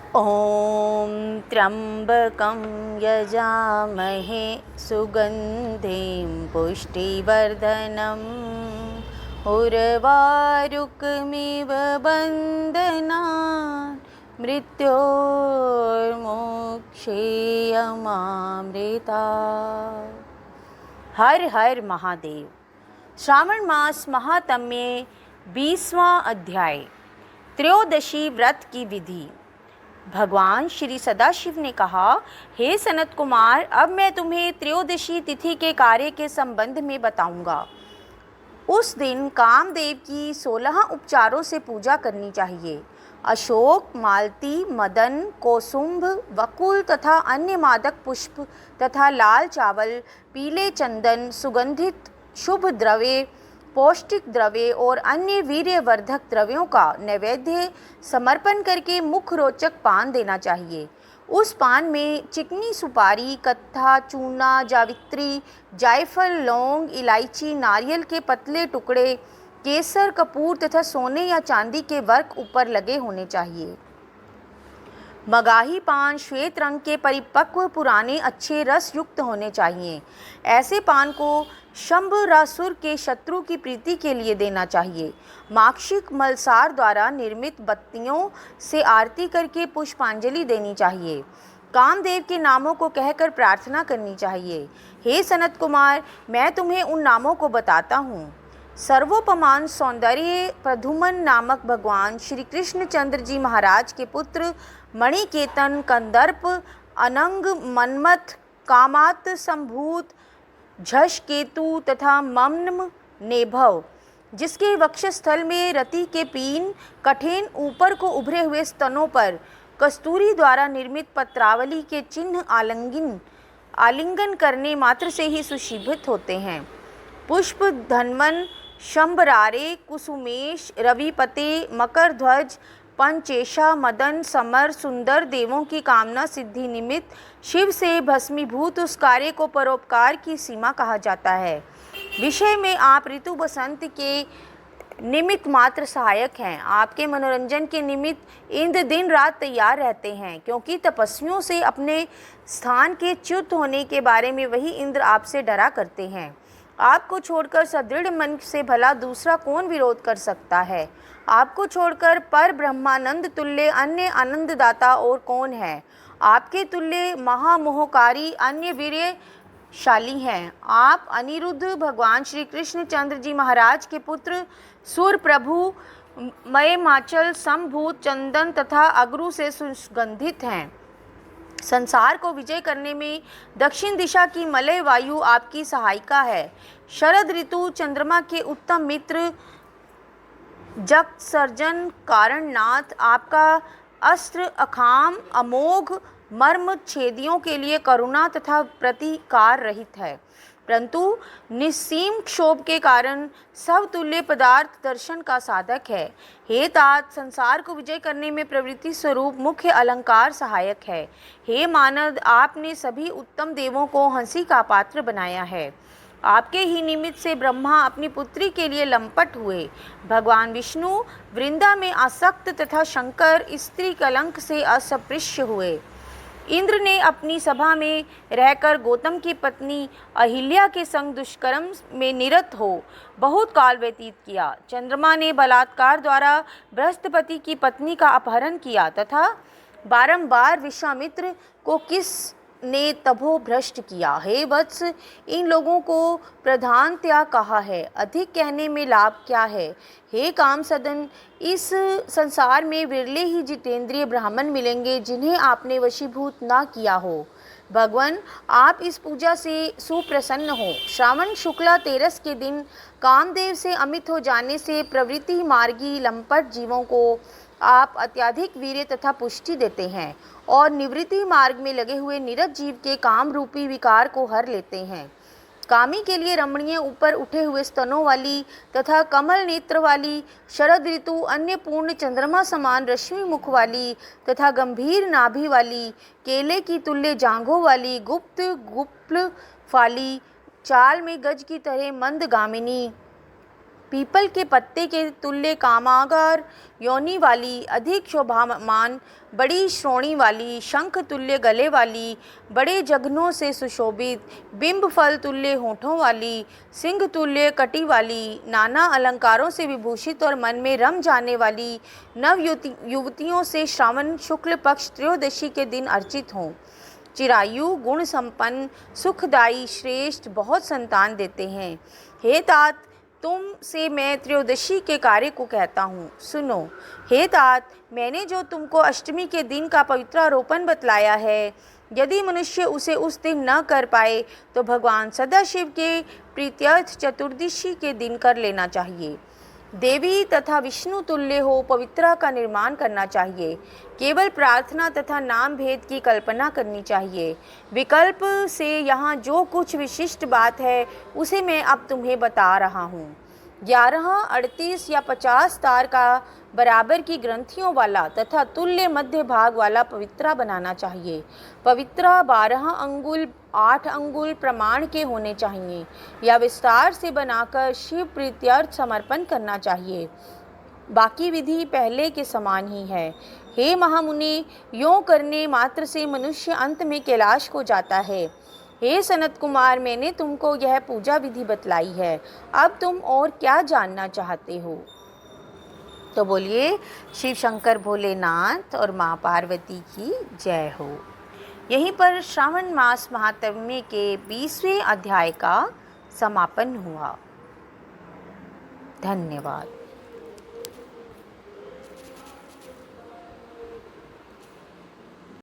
ॐ त्र्यम्बकं यजामहे सुगन्धिं पुष्टिवर्धनम् उर्वारुकमिव बन्धनान् मृत्योर्मोक्षेयमामृतात्। हर हर महादेव। श्रावण मास महात्म्य 20वां अध्याय। त्रयोदशी व्रत की विधि। भगवान श्री सदाशिव ने कहा, हे सनत कुमार, अब मैं तुम्हें त्रयोदशी तिथि के कार्य के संबंध में बताऊंगा। उस दिन कामदेव की 16 उपचारों से पूजा करनी चाहिए। अशोक, मालती, मदन, कोसुंभ, वकुल तथा अन्य मादक पुष्प तथा लाल चावल, पीले चंदन, सुगंधित शुभ द्रव्य, पौष्टिक द्रव्य और अन्य वीर्यवर्धक द्रव्यों का नैवेद्य समर्पण करके मुखरोचक पान देना चाहिए। उस पान में चिकनी सुपारी, कत्था, चूना, जावित्री, जायफल, लौंग, इलायची, नारियल के पतले टुकड़े, केसर, कपूर तथा सोने या चांदी के वर्क ऊपर लगे होने चाहिए। मगाही पान श्वेत रंग के परिपक्व पुराने अच्छे रस युक्त होने चाहिए। ऐसे पान को शंभरासुर के शत्रु की प्रीति के लिए देना चाहिए। माक्षिक मलसार द्वारा निर्मित बत्तियों से आरती करके पुष्पांजलि देनी चाहिए। कामदेव के नामों को कहकर प्रार्थना करनी चाहिए। हे सनत कुमार, मैं तुम्हें उन नामों को बताता हूँ। सर्वोपमान सौंदर्य प्रद्युम्न नामक भगवान श्री कृष्णचंद्र जी महाराज के पुत्र मणिकेतन, कंदर्प, अनंग, मन्मथ, कामात संभूत, झष केतु तथा मम्न नेभव, जिसके वक्षस्थल में रति के पीन, कठिन ऊपर को उभरे हुए स्तनों पर कस्तूरी द्वारा निर्मित पत्रावली के चिन्ह आलिंगन करने मात्र से ही सुशोभित होते हैं। पुष्प धन्वन, शंभरारे, कुसुमेश, रविपते, मकर ध्वज, पंचेशा, मदन, समर, सुंदर देवों की कामना सिद्धि निमित्त शिव से भस्मीभूत उस कार्य को परोपकार की सीमा कहा जाता है। विषय में आप ऋतु बसंत के निमित्त मात्र सहायक हैं। आपके मनोरंजन के निमित्त इंद्र दिन रात तैयार रहते हैं, क्योंकि तपस्वियों से अपने स्थान के च्युत होने के बारे में वही इंद्र आपसे डरा करते हैं। आपको छोड़कर सदृढ़ मन से भला दूसरा कौन विरोध कर सकता है? आपको छोड़कर पर ब्रह्मानंद तुल्य अन्य आनंददाता और कौन है? आपके तुल्य महामोहकारी अन्य वीर्यशाली हैं। आप अनिरुद्ध भगवान श्री कृष्णचंद्र जी महाराज के पुत्र, सूर प्रभु, मयमाचल, संभूत, चंदन तथा अगरू से सुगंधित हैं। संसार को विजय करने में दक्षिण दिशा की मलय वायु आपकी सहायिका है। शरद ऋतु चंद्रमा के उत्तम मित्र, जगत सर्जन कारणनाथ आपका अस्त्र अखाम अमोघ मर्म छेदियों के लिए करुणा तथा प्रतिकार रहित है, परंतु निस्सीम क्षोभ के कारण सब तुल्य पदार्थ दर्शन का साधक है। हे तात, संसार को विजय करने में प्रवृत्ति स्वरूप मुख्य अलंकार सहायक है। हे मानद, आपने सभी उत्तम देवों को हंसी का पात्र बनाया है। आपके ही निमित्त से ब्रह्मा अपनी पुत्री के लिए लंपट हुए। भगवान विष्णु वृंदा में आसक्त तथा शंकर स्त्री कलंक से अस्पृश्य हुए। इंद्र ने अपनी सभा में रहकर गौतम की पत्नी अहिल्या के संग दुष्कर्म में निरत हो बहुत काल व्यतीत किया। चंद्रमा ने बलात्कार द्वारा बृहस्पति की पत्नी का अपहरण किया तथा बारंबार विश्वामित्र को किस ने तभो भ्रष्ट किया। हे वत्स, इन लोगों को प्रधानतया कहा है, अधिक कहने में लाभ क्या है? हे काम सदन, इस संसार में विरले ही जितेंद्रिय ब्राह्मण मिलेंगे जिन्हें आपने वशीभूत ना किया हो। भगवान, आप इस पूजा से सुप्रसन्न हो। श्रावण शुक्ला तेरस के दिन कामदेव से अमित हो जाने से प्रवृत्ति मार्गी लंपट जीवों को आप अत्यधिक वीर्य तथा पुष्टि देते हैं और निवृत्ति मार्ग में लगे हुए नीरज जीव के काम रूपी विकार को हर लेते हैं। कामी के लिए रमणीय ऊपर उठे हुए स्तनों वाली तथा कमल नेत्र वाली, शरद ऋतु अन्य पूर्ण चंद्रमा समान रश्मि मुख वाली तथा गंभीर नाभि वाली, केले की तुल्य जांघों वाली, गुप्त गुप्ल फाली, चाल में गज की तरह मंदगामिनी, पीपल के पत्ते के तुल्य कामागार योनि वाली, अधिक शोभामान, बड़ी श्रोणी वाली, शंख तुल्य गले वाली, बड़े जघनों से सुशोभित, बिंब फल तुल्य होठों वाली, सिंह तुल्य कटी वाली, नाना अलंकारों से विभूषित और मन में रम जाने वाली नव युवतियों से श्रावण शुक्ल पक्ष त्रयोदशी के दिन अर्चित हों। चिरायु, गुण संपन्न, सुखदायी, श्रेष्ठ, बहुत संतान देते हैं। हे तात, तुम से मैं त्रयोदशी के कार्य को कहता हूँ, सुनो। हे तात, मैंने जो तुमको अष्टमी के दिन का पवित्रारोपण बतलाया है, यदि मनुष्य उसे उस दिन न कर पाए तो भगवान सदाशिव के प्रीत्यर्थ चतुर्दशी के दिन कर लेना चाहिए। देवी तथा विष्णु तुल्य हो पवित्रा का निर्माण करना चाहिए। केवल प्रार्थना तथा नाम भेद की कल्पना करनी चाहिए। विकल्प से यहाँ जो कुछ विशिष्ट बात है उसे मैं अब तुम्हें बता रहा हूँ। 11, 38 या 50 तार का बराबर की ग्रंथियों वाला तथा तुल्य मध्य भाग वाला पवित्रा बनाना चाहिए। पवित्रा 12 अंगुल 8 अंगुल प्रमाण के होने चाहिए या विस्तार से बनाकर शिव प्रीत्यर्थ समर्पण करना चाहिए। बाकी विधि पहले के समान ही है। हे महामुनि, यों करने मात्र से मनुष्य अंत में कैलाश को जाता है। हे सनत कुमार, मैंने तुमको यह पूजा विधि बतलाई है, अब तुम और क्या जानना चाहते हो? तो बोलिए शिव शंकर भोलेनाथ और माँ पार्वती की जय हो। यहीं पर श्रावण मास महात्म्य के 20वें अध्याय का समापन हुआ। धन्यवाद।